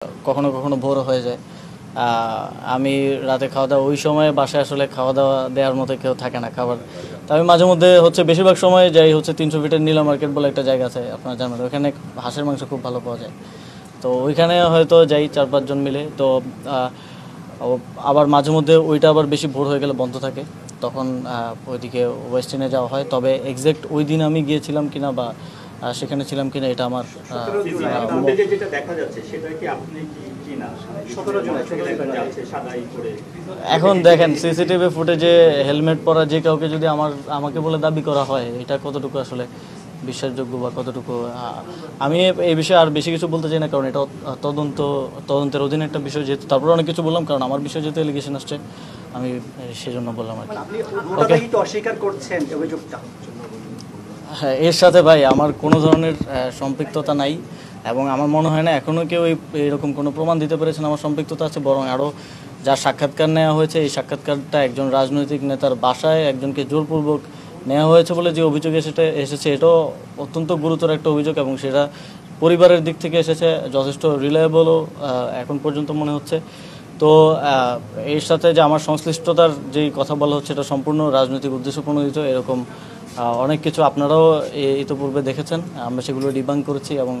কখনো কখনো ভোর হয়ে যায়। আমি রাতে খাওয়া দাওয়া ওই সময় বাসায় আসলে খাওয়া দাওয়া দেওয়ার মতো কেউ থাকে না খাবার। তো আমি মাঝে মধ্যে বেশিরভাগ সময় যাই ৩০০ ফিটের নীলা মার্কেট বলে একটা জায়গা আছে, আপনারা জানেন, ওখানে হাঁসের মাংস খুব ভালো পাওয়া যায়। তো ওইখানে হয়তো যাই ৪-৫ জন মিলে। তো আবার মাঝে মধ্যে ওইটা আবার বেশি ভোর হয়ে গেলে বন্ধ থাকে, তখন ওইদিকে ওয়েস্টার্নে যাওয়া হয়। তবে এক্সাক্ট ওই দিন আমি গিয়েছিলাম কিনা বা সেখানে ছিলাম কিনা এটা আমার এখন দেখেন সিসিটিভি ফুটেজে হেলমেট পরা যে কাউকে যদি আমাকে বলে দাবি করা হয়, এটা কতটুকু আসলে বিশ্বাসযোগ্য বা কতটুকু আমি এই বিষয়ে আর বেশি কিছু বলতে চাই না, কারণ এটা তদন্তের অধীনে একটা বিষয়, যেহেতু তারপরে অনেক কিছু বললাম, কারণ আমার বিষয়ে যেহেতু এলিগেশন আসছে আমি সেজন্য বললাম আর কি। অস্বীকার করছেন অভিযোগটা? হ্যাঁ, এর সাথে ভাই আমার কোনো ধরনের সম্পৃক্ততা নাই, এবং আমার মনে হয় না এখনও কেউ এরকম কোনো প্রমাণ দিতে পেরেছেন আমার সম্পৃক্ততা আছে। বরং আরও যার সাক্ষাৎকার নেওয়া হয়েছে, এই সাক্ষাৎকারটা একজন রাজনৈতিক নেতার বাসায় একজনকে জোরপূর্বক নেওয়া হয়েছে বলে যে অভিযোগ এসেছে, এটাও অত্যন্ত গুরুতর একটা অভিযোগ, এবং সেটা পরিবারের দিক থেকে এসেছে, যথেষ্ট রিলায়েবলও এখন পর্যন্ত মনে হচ্ছে। তো এর সাথে যে আমার সংশ্লিষ্টতার যেই কথা বলা হচ্ছে, এটা সম্পূর্ণ রাজনৈতিক উদ্দেশ্য প্রণোদিত। এরকম অনেক কিছু আপনারাও ইতিপূর্বে দেখেছেন, আমরা সেগুলো ডিবাঙ্ক করেছি, এবং